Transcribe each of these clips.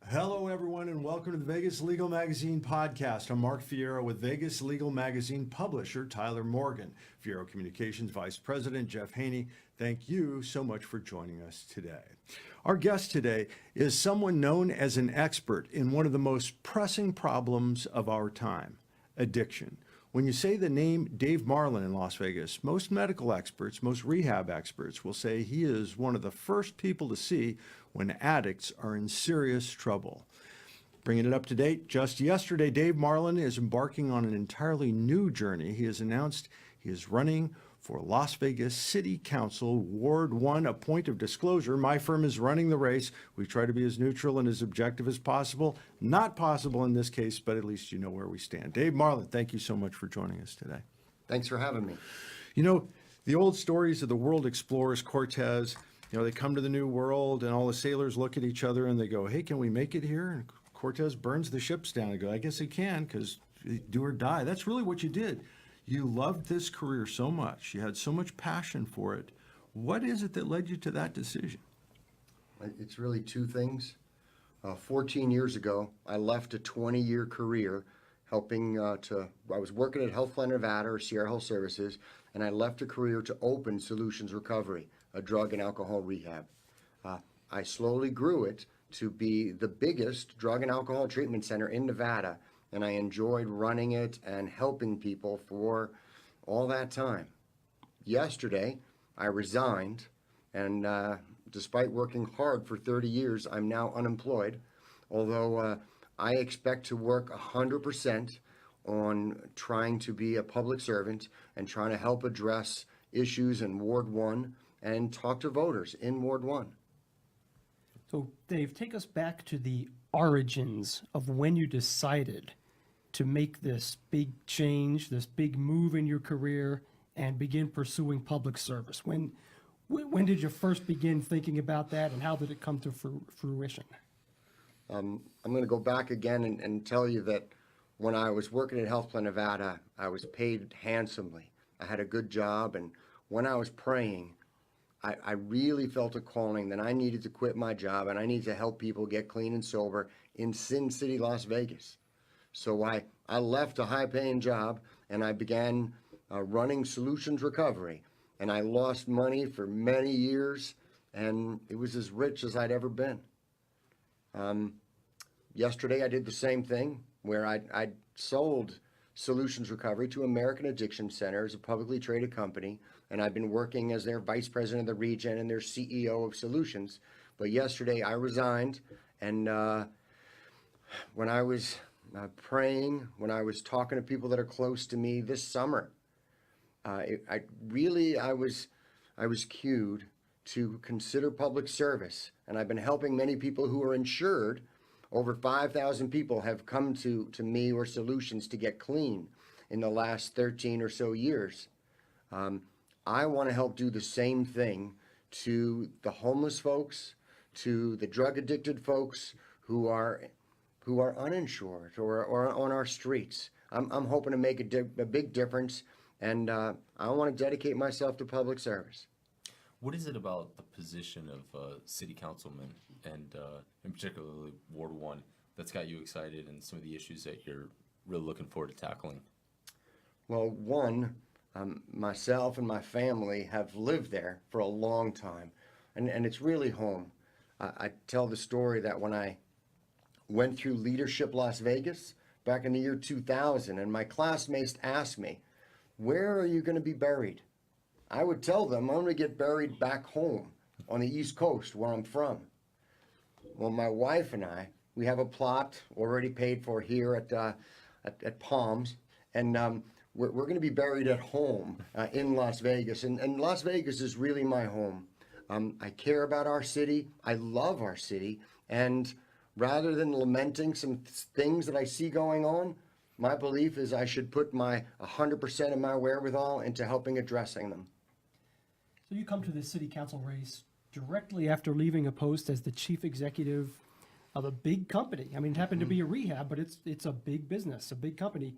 Hello, everyone, and welcome to the Vegas Legal Magazine podcast. I'm Mark Fierro with Vegas Legal Magazine publisher Tyler Morgan, Fierro Communications Vice President Jeff Haney. Thank you so much for joining us today. Our guest today is someone known as an expert in one of the most pressing problems of our time, addiction. When you say the name Dave Marlon in Las Vegas, most medical experts, most rehab experts will say he is one of the first people to see when addicts are in serious trouble. Bringing it up to date, just yesterday, Dave Marlon is embarking on an entirely new journey. He has announced he is running for Las Vegas City Council, Ward 1, a point of disclosure. My firm is running the race. We try to be as neutral and as objective as possible. Not possible in this case, but at least you know where we stand. Dave Marlon, thank you so much for joining us today. Thanks for having me. You know, the old stories of the world explorers, Cortez, they come to the New World and all the sailors look at each other and they go, hey, can we make it here? And Cortez burns the ships down and go, I guess he can, because do or die. That's really what you did. You loved this career so much. You had so much passion for it. What is it that led you to that decision? It's really two things. 14 years ago, I left a 20-year career helping I was working at Health Plan Nevada or Sierra Health Services, and I left a career to open Solutions Recovery, a drug and alcohol rehab. I slowly grew it to be the biggest drug and alcohol treatment center in Nevada, and I enjoyed running it and helping people for all that time. Yesterday, I resigned, and despite working hard for 30 years, I'm now unemployed, although I expect to work 100% on trying to be a public servant and trying to help address issues in Ward 1 and talk to voters in Ward 1. So, Dave, take us back to the origins of when you decided to make this big change, this big move in your career, and begin pursuing public service. When did you first begin thinking about that, and how did it come to fruition? I'm going to go back again and tell you that when I was working at Health Plan Nevada, I was paid handsomely. I had a good job, and when I was praying, I really felt a calling that I needed to quit my job and I needed to help people get clean and sober in Sin City, Las Vegas. So I left a high-paying job and I began running Solutions Recovery. And I lost money for many years, and it was as rich as I'd ever been. Yesterday I did the same thing where I sold Solutions Recovery to American Addiction Centers, a publicly traded company, and I've been working as their vice president of the region and their CEO of Solutions. But yesterday I resigned, and when I was praying, when I was talking to people that are close to me this summer, I was cued to consider public service, and I've been helping many people who are insured. Over 5,000 people have come to me or Solutions to get clean in the last 13 or so years. I want to help do the same thing to the homeless folks, to the drug addicted folks who are uninsured or on our streets. I'm hoping to make a big difference, and I want to dedicate myself to public service. What is it about the position of city councilman and in particularly Ward 1 that's got you excited and some of the issues that you're really looking forward to tackling? Well, one, myself and my family have lived there for a long time, and it's really home. I tell the story that when I went through Leadership Las Vegas back in the year 2000, and my classmates asked me, where are you going to be buried? I would tell them I'm going to get buried back home on the East Coast where I'm from. Well, my wife and I, we have a plot already paid for here at Palms, and we're going to be buried at home in Las Vegas. And Las Vegas is really my home. I care about our city. I love our city. And rather than lamenting some things that I see going on, my belief is I should put my 100% of my wherewithal into helping addressing them. So you come to the city council race directly after leaving a post as the chief executive of a big company. I mean, it happened to be a rehab, but it's a big business, a big company.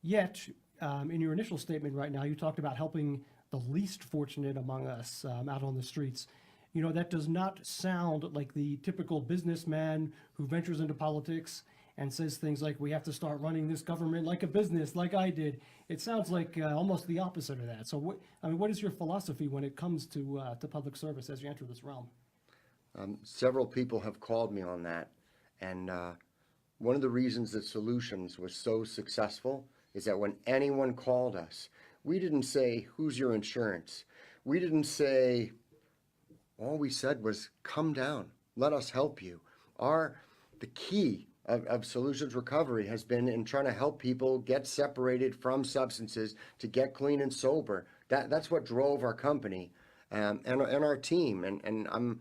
Yet, in your initial statement right now, you talked about helping the least fortunate among us out on the streets. You know, that does not sound like the typical businessman who ventures into politics and says things like, we have to start running this government like a business, like I did. It sounds like almost the opposite of that. So, what is your philosophy when it comes to public service as you enter this realm? Several people have called me on that, and one of the reasons that Solutions was so successful is that when anyone called us, we didn't say, who's your insurance? We didn't say, all we said was, come down, let us help you. The key of Solutions Recovery has been in trying to help people get separated from substances to get clean and sober. That's what drove our company and our team. And I'm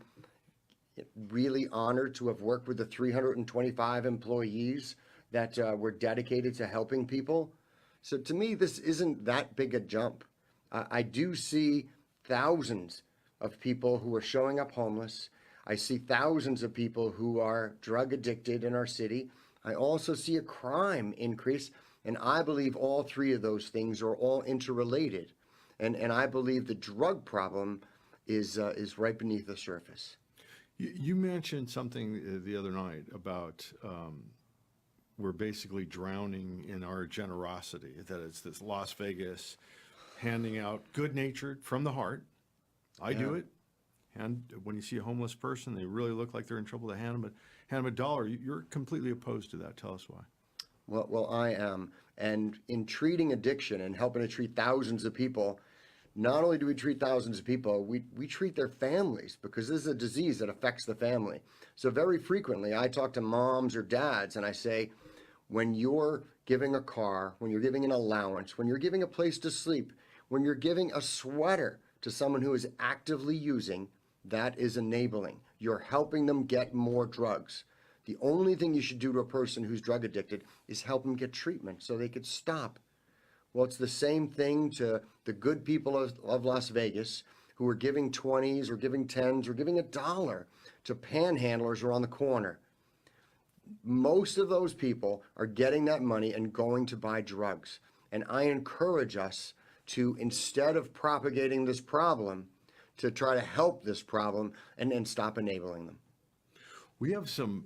really honored to have worked with the 325 employees that were dedicated to helping people. So to me, this isn't that big a jump. I do see thousands of people who are showing up homeless. I see thousands of people who are drug addicted in our city. I also see a crime increase, and I believe all three of those things are all interrelated. And I believe the drug problem is right beneath the surface. You mentioned something the other night about we're basically drowning in our generosity, that it's this Las Vegas handing out good-natured from the heart. I do it. And when you see a homeless person, they really look like they're in trouble, to hand them a dollar. You're completely opposed to that. Tell us why. Well, I am. And in treating addiction and helping to treat thousands of people, not only do we treat thousands of people, we treat their families, because this is a disease that affects the family. So very frequently, I talk to moms or dads and I say, when you're giving a car, when you're giving an allowance, when you're giving a place to sleep, when you're giving a sweater to someone who is actively using, that is enabling. You're helping them get more drugs. The only thing you should do to a person who's drug addicted is help them get treatment so they could stop. Well, it's the same thing to the good people of Las Vegas who are giving 20s or giving 10s or giving $1 to panhandlers around the corner. Most of those people are getting that money and going to buy drugs. And I encourage us to, instead of propagating this problem, to try to help this problem and stop enabling them. We have some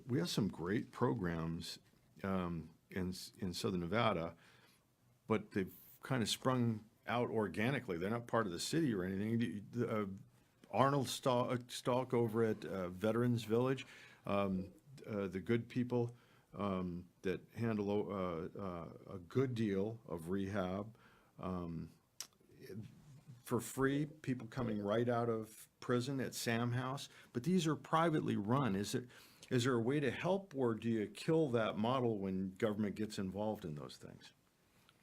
great programs in Southern Nevada, but they've kind of sprung out organically. They're not part of the city or anything. Arnold Stalk over at Veterans Village, the good people that handle a good deal of rehab for free, people coming right out of prison at Sam House, but these are privately run. Is there a way to help, or do you kill that model when government gets involved in those things?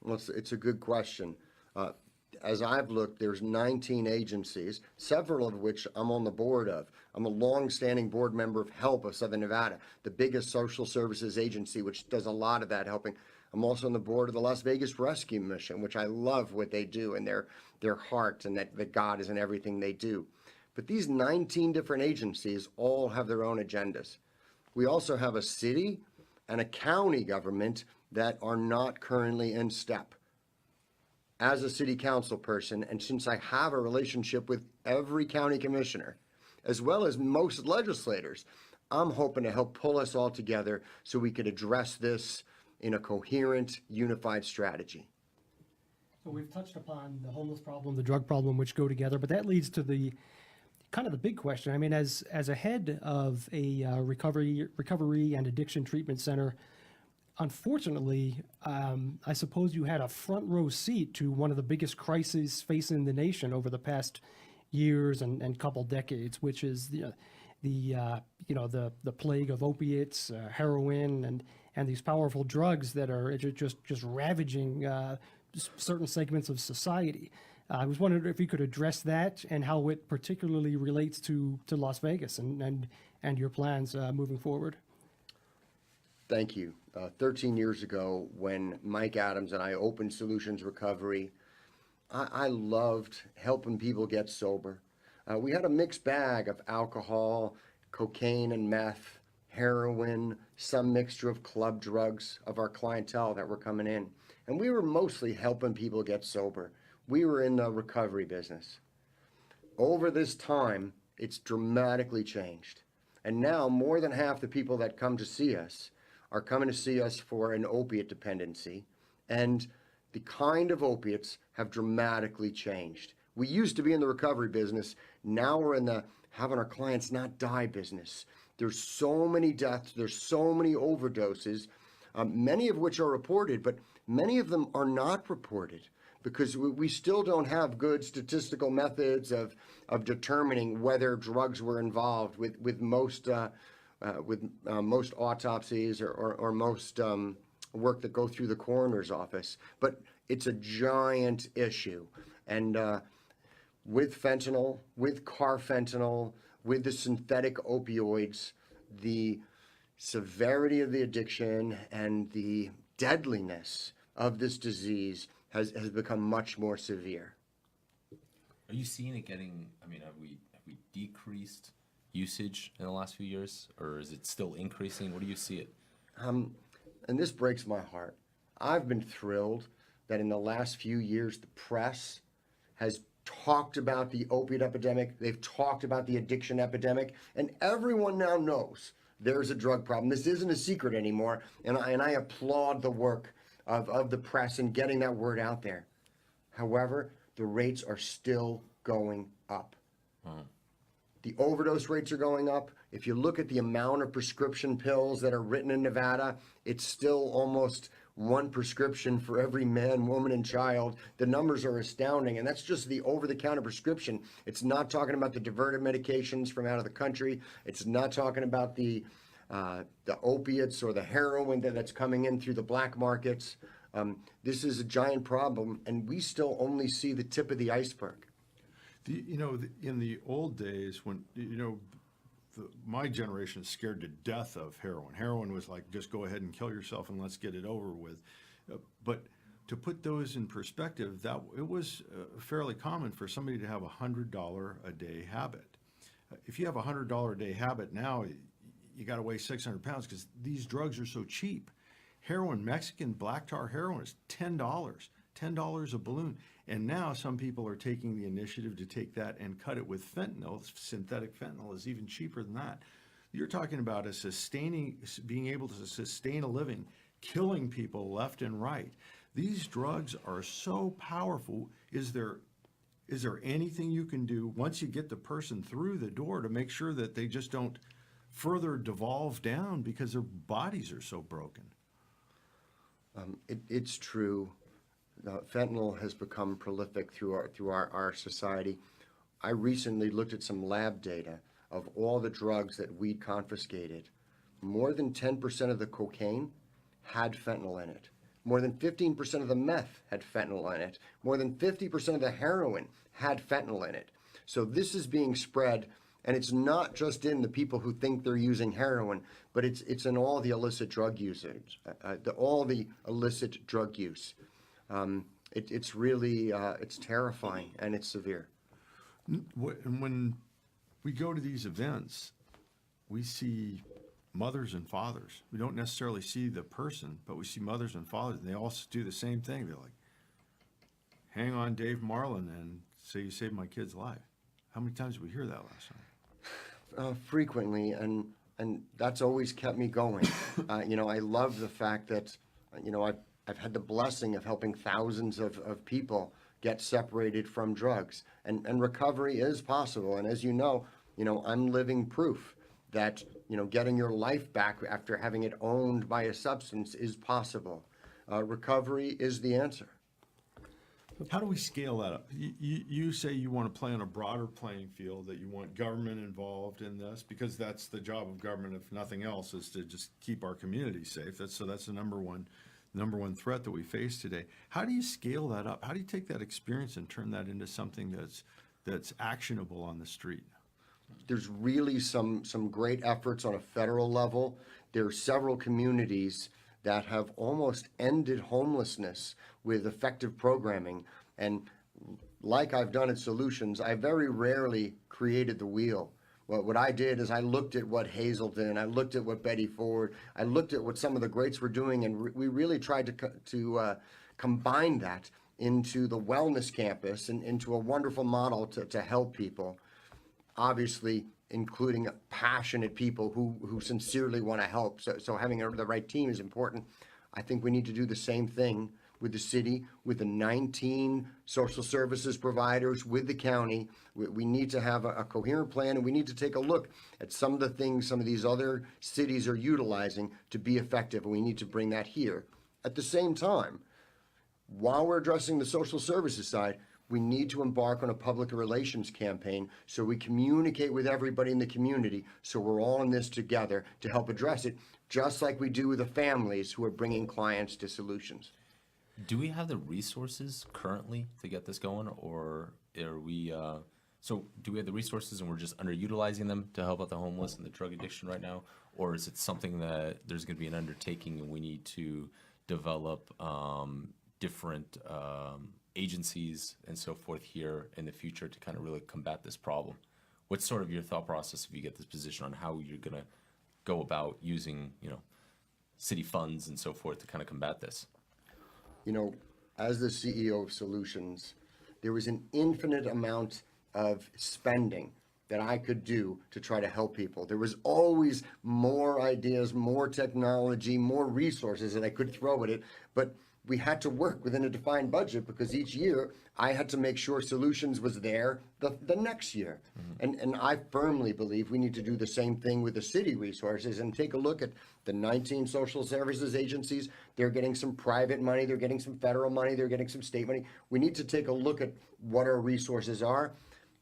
Well, it's a good question. As I've looked, there's 19 agencies, several of which I'm on the board of. I'm a long-standing board member of HELP of Southern Nevada, the biggest social services agency, which does a lot of that helping. I'm also on the board of the Las Vegas Rescue Mission, which I love what they do and their heart, and that God is in everything they do. But these 19 different agencies all have their own agendas. We also have a city and a county government that are not currently in step. As a city council person, and since I have a relationship with every county commissioner, as well as most legislators, I'm hoping to help pull us all together so we could address this in a coherent, unified strategy. So we've touched upon the homeless problem, the drug problem, which go together, but that leads to the kind of the big question. I mean, as a head of a recovery and addiction treatment center, unfortunately, I suppose you had a front row seat to one of the biggest crises facing the nation over the past years and couple decades, which is the plague of opiates, heroin, and these powerful drugs that are just ravaging certain segments of society. I was wondering if you could address that and how it particularly relates to Las Vegas and your plans moving forward. Thank you. 13 years ago, when Mike Adams and I opened Solutions Recovery, I loved helping people get sober. We had a mixed bag of alcohol, cocaine and meth, heroin, some mixture of club drugs of our clientele that were coming in. And we were mostly helping people get sober. We were in the recovery business. Over this time, It's dramatically changed. And now more than half the people that come to see us are coming to see us for an opiate dependency. And the kind of opiates have dramatically changed. We used to be in the recovery business. Now we're in the having our clients not die business. There's so many deaths. There's so many overdoses, many of which are reported, but many of them are not reported because we still don't have good statistical methods of determining whether drugs were involved with most autopsies or most work that go through the coroner's office. But it's a giant issue. And with fentanyl, with carfentanil, with the synthetic opioids, the severity of the addiction and the deadliness of this disease has become much more severe. Are you seeing it getting, I mean, have we decreased usage in the last few years, or is it still increasing? What do you see it? And this breaks my heart. I've been thrilled that in the last few years, the press has talked about the opiate epidemic. They've talked about the addiction epidemic, and everyone now knows there's a drug problem. This isn't a secret anymore, and I applaud the work of the press in getting that word out there. However, the rates are still going up. The overdose rates are going up. If you look at the amount of prescription pills that are written in Nevada, it's still almost one prescription for every man, woman, and child. The numbers are astounding, and that's just the over-the-counter prescription. It's not talking about the diverted medications from out of the country. It's not talking about the opiates or the heroin that's coming in through the black markets. This is a giant problem, and we still only see the tip of the iceberg. In the old days when, my generation is scared to death of heroin. Heroin was like, just go ahead and kill yourself and let's get it over with. But to put those in perspective, that it was fairly common for somebody to have $100 a day habit. If you have a $100 a day habit now, you got to weigh 600 pounds because these drugs are so cheap. Heroin, Mexican black tar heroin is $10 a balloon. And now some people are taking the initiative to take that and cut it with fentanyl. Synthetic fentanyl is even cheaper than that. You're talking about being able to sustain a living, killing people left and right. These drugs are so powerful. Is there anything you can do once you get the person through the door to make sure that they just don't further devolve down because their bodies are so broken? It's true. Fentanyl has become prolific through our society. I recently looked at some lab data of all the drugs that we confiscated. More than 10% of the cocaine had fentanyl in it. More than 15% of the meth had fentanyl in it. More than 50% of the heroin had fentanyl in it. So this is being spread, and it's not just in the people who think they're using heroin, but it's in all the illicit drug usage, all the illicit drug use. It's really, it's terrifying and it's severe. And when we go to these events, we see mothers and fathers. We don't necessarily see the person, but we see mothers and fathers, and they all do the same thing. They're like, hang on, Dave Marlon, and say you saved my kid's life. How many times did we hear that last night? Frequently, and that's always kept me going. I love the fact that, I've had the blessing of helping thousands of people get separated from drugs, and recovery is possible. And as you know, I'm living proof that, getting your life back after having it owned by a substance is possible. Recovery is the answer. How do we scale that up? You say you want to play on a broader playing field, that you want government involved in this, because that's the job of government, if nothing else, is to just keep our community safe. That's the number one threat that we face today. How do you scale that up? How do you take that experience and turn that into something that's actionable on the street? There's really some great efforts on a federal level. There are several communities that have almost ended homelessness with effective programming. And like I've done at Solutions, I very rarely created the wheel. What I did is I looked at what Hazelden, I looked at what Betty Ford, I looked at what some of the greats were doing, and we really tried to combine that into the wellness campus and into a wonderful model to help people. obviously including passionate people who sincerely want to help. So having the right team is important. I think we need to do the same thing with the city, with the 19 social services providers, with the county. We need to have a coherent plan, and we need to take a look at some of the things some of these other cities are utilizing to be effective, and we need to bring that here. At the same time, while we're addressing the social services side, we need to embark on a public relations campaign so we communicate with everybody in the community, so we're all in this together to help address it, just like we do with the families who are bringing clients to solutions. Do we have the resources currently to get this going, or are we, so do we have the resources and we're just underutilizing them to help out the homeless and the drug addiction right now? Or is it something that there's gonna be an undertaking and we need to develop different agencies and so forth here in the future to kind of really combat this problem? What's sort of your thought process if you get this position on how you're gonna go about using, city funds and so forth to kind of combat this? As the CEO of Solutions, there was an infinite amount of spending that I could do to try to help people. There was always more ideas, more technology, more resources that I could throw at it, but we had to work within a defined budget because each year I had to make sure Solutions was there the next year. And I firmly believe we need to do the same thing with the city resources and take a look at the 19 social services agencies. They're getting some private money, they're getting some federal money, they're getting some state money. We need to take a look at what our resources are.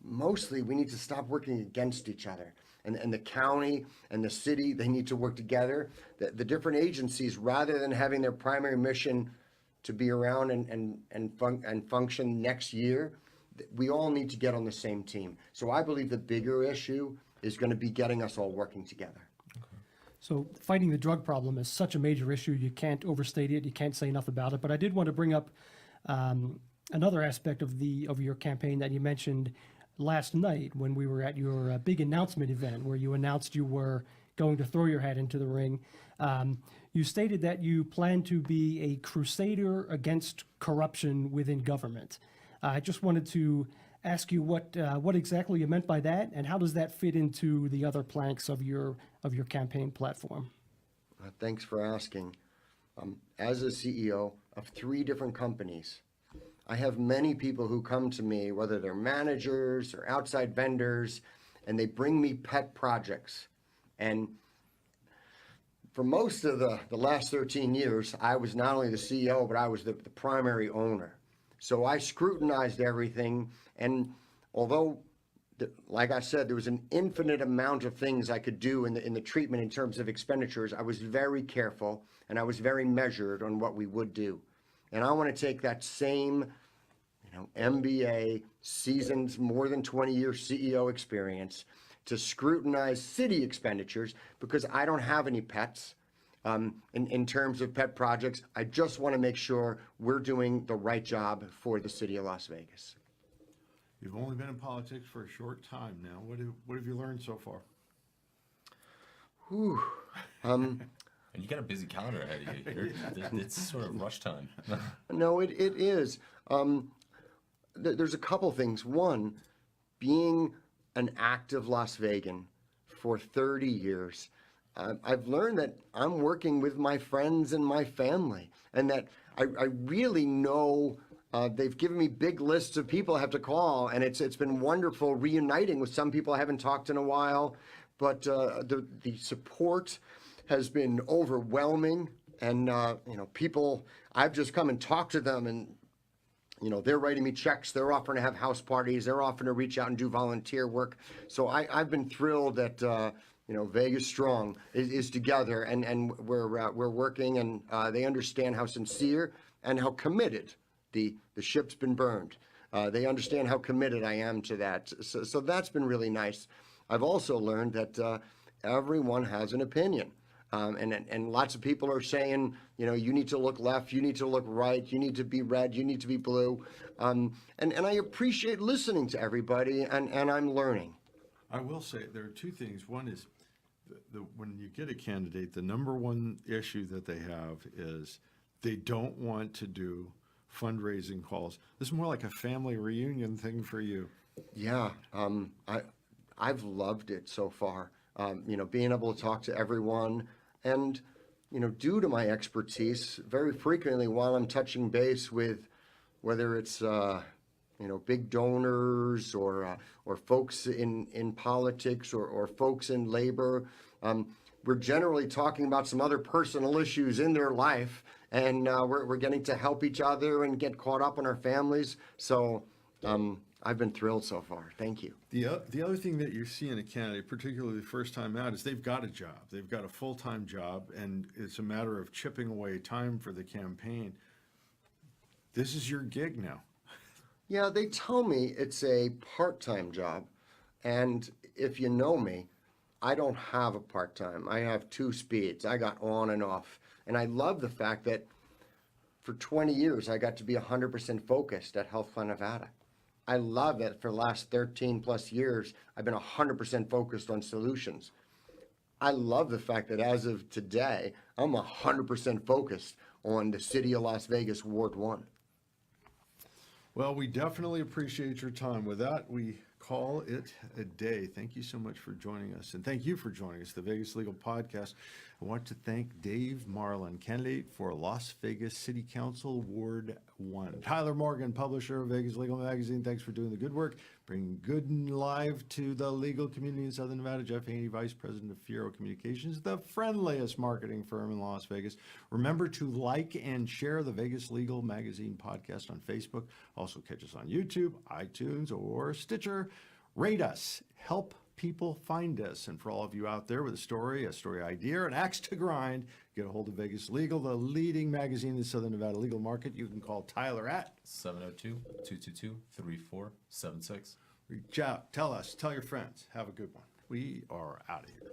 Mostly, we need to stop working against each other. And the county and the city, they need to work together. The different agencies, rather than having their primary mission to be around and function next year, we all need to get on the same team. So I believe the bigger issue is going to be getting us all working together. So fighting the drug problem is such a major issue, you can't overstate it, you can't say enough about it. But I did want to bring up another aspect of your campaign that you mentioned last night when we were at your big announcement event where you announced you were going to throw your hat into the ring. You stated that you plan to be a crusader against corruption within government. I just wanted to ask you what exactly you meant by that, and how does that fit into the other planks of your campaign platform? Thanks for asking. As a CEO of 3 different companies, I have many people who come to me, whether they're managers or outside vendors, and they bring me pet projects. And for most of the last 13 years, I was not only the CEO, but I was the primary owner. So I scrutinized everything, and although, like I said, there was an infinite amount of things I could do in the treatment in terms of expenditures, I was very careful and I was very measured on what we would do. And I want to take that same, MBA, seasoned, more than 20-year CEO experience to scrutinize city expenditures, because I don't have any pets in terms of pet projects. I just want to make sure we're doing the right job for the city of Las Vegas. You've only been in politics for a short time now. What have you learned so far? Whew. And you got a busy calendar ahead of you. It's sort of rush time. No, it is. There's a couple things. One, being an active Las Vegan for 30 years, I've learned that I'm working with my friends and my family, and that I really know they've given me big lists of people I have to call, and it's been wonderful reuniting with some people I haven't talked in a while, but the support has been overwhelming, and people, I've just come and talked to them, and they're writing me checks, they're offering to have house parties, they're offering to reach out and do volunteer work. So I've been thrilled that Vegas Strong is together, and we're working, and they understand how sincere and how committed the ship's been burned. They understand how committed I am to that. So that's been really nice. I've also learned that everyone has an opinion. And lots of people are saying, you need to look left, you need to look right, you need to be red, you need to be blue. And I appreciate listening to everybody, and I'm learning. I will say there are 2 things. One is when you get a candidate, the number one issue that they have is they don't want to do fundraising calls. This is more like a family reunion thing for you. Yeah, I've loved it so far. Being able to talk to everyone and, due to my expertise, very frequently while I'm touching base with whether it's, big donors or folks in politics or folks in labor, we're generally talking about some other personal issues in their life, and we're getting to help each other and get caught up in our families. So I've been thrilled so far. Thank you. The other thing that you see in a candidate, particularly the first time out, is they've got a job. They've got a full-time job, and it's a matter of chipping away time for the campaign. This is your gig now. Yeah, they tell me it's a part-time job. And if you know me, I don't have a part-time. I have two speeds. I got on and off. And I love the fact that for 20 years, I got to be 100% focused at Health Plan Nevada. I love that for the last 13 plus years, I've been 100% focused on solutions. I love the fact that as of today, I'm 100% focused on the city of Las Vegas, Ward 1. Well, we definitely appreciate your time. With that, we call it a day. Thank you so much for joining us. And thank you for joining us, the Vegas Legal Podcast. I want to thank Dave Marlon, candidate for Las Vegas City Council, Ward 1. Tyler Morgan, publisher of Vegas Legal Magazine. Thanks for doing the good work, bringing good and live to the legal community in Southern Nevada. Jeff Haney, Vice President of Fiero Communications, the friendliest marketing firm in Las Vegas. Remember to like and share the Vegas Legal Magazine podcast on Facebook. Also catch us on YouTube, iTunes, or Stitcher. Rate us. Help people find us. And for all of you out there with a story idea, an axe to grind, get a hold of Vegas Legal, the leading magazine in the Southern Nevada legal market. You can call Tyler at 702-222-3476. reach out, tell us, tell your friends. Have a good one. We are out of here.